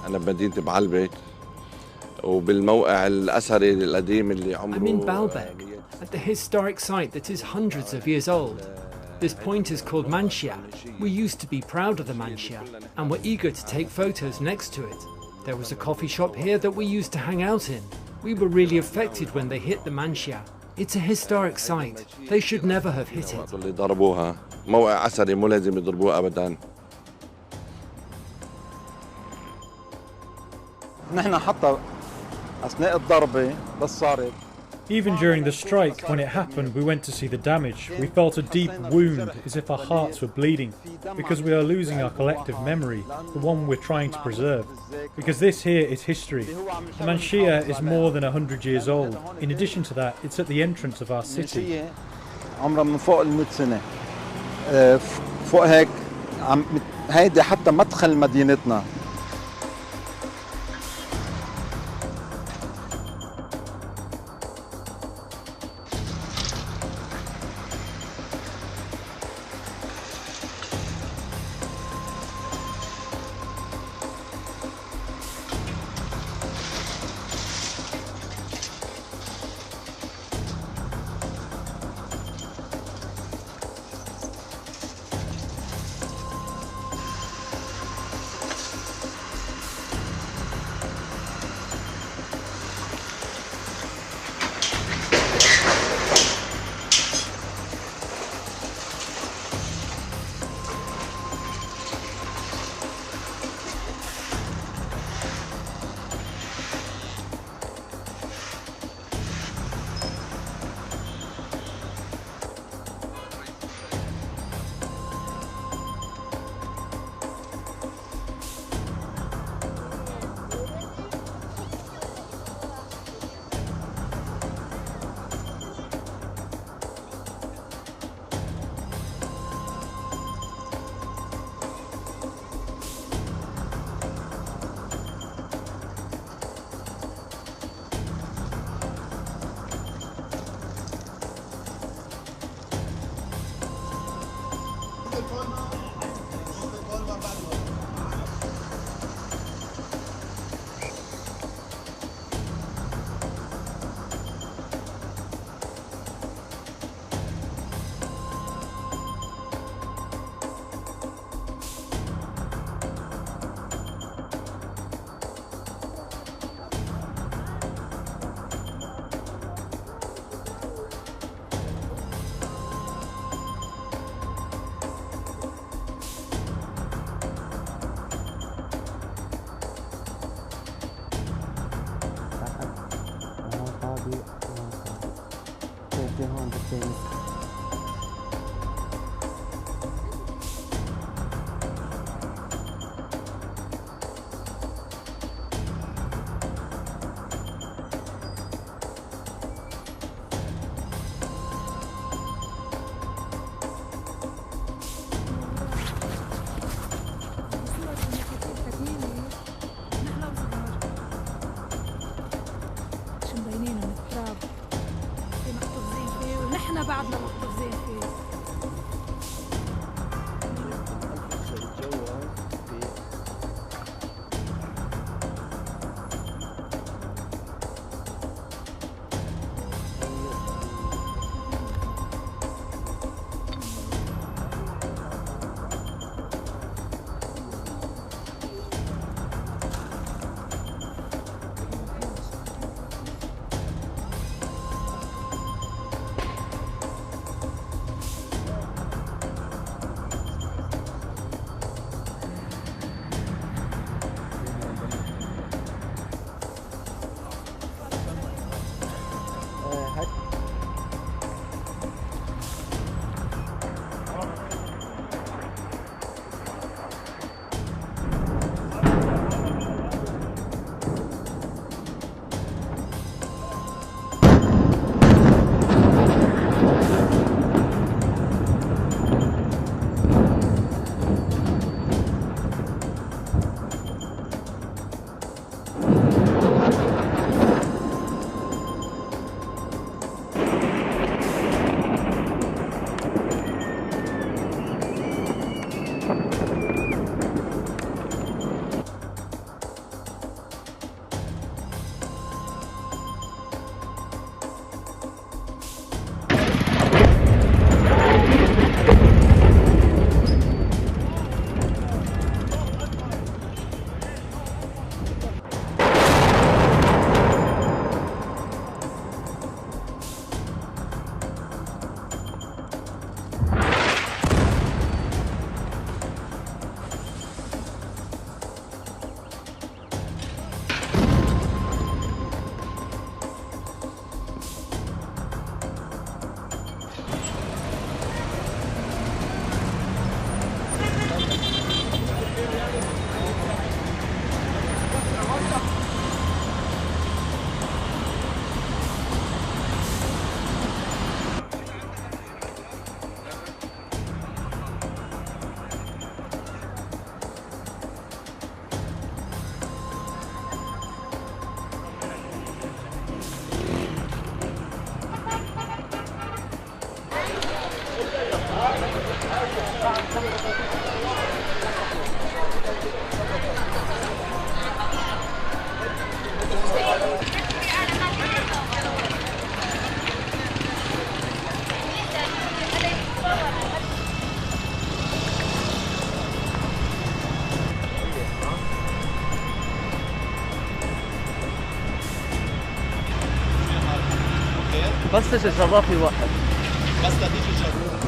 أنا بمدينة بعلبك وبالموقع الأثري القديم اللي عمره I'm in Baalbek, at the historic site that is hundreds of years old. This point is called Manshia. We used to be proud of the Manshia and were eager to take photos next to it. There was a coffee shop here that we used to hang out in. We were really affected when they hit the Manshia. It's a historic site. They should never have hit it. اللي ضربوها موقع أثري مو لازم يضربوه أبداً. نحن حتى أثناء الضربة بس صارت. Even during the strike, when it happened, we went to see the damage. We felt a deep wound, as if our hearts were bleeding, because we are losing our collective memory, the one we're trying to preserve. Because this here is history. The Manshia is more than 100 years old. In addition to that, it's at the entrance of our city. عمرها من فوق ال100 سنة. فوق هيك هيدي حتى مدخل مدينتنا. بعدنا محتفظين فيه. بس جرافي واحد. بس تيجي جرب.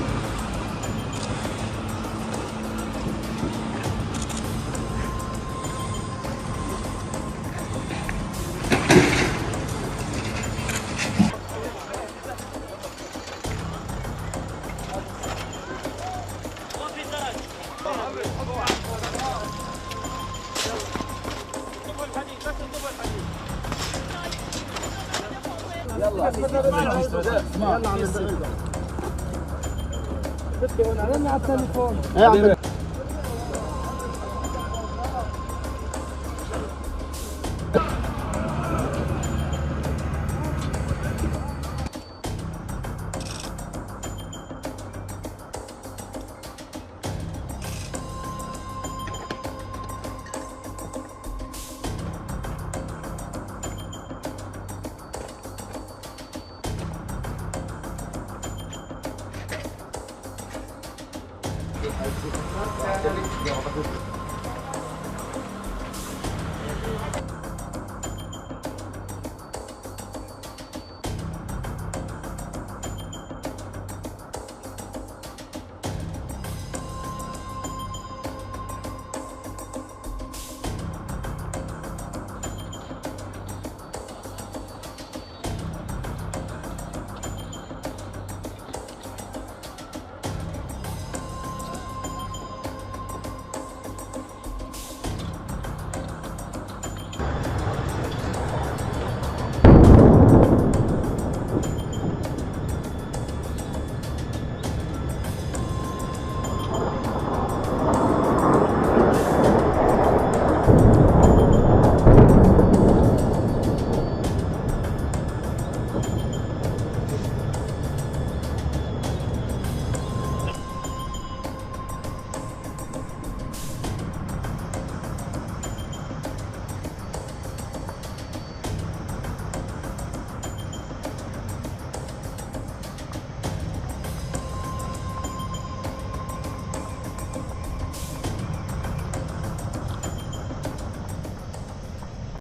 Thank you.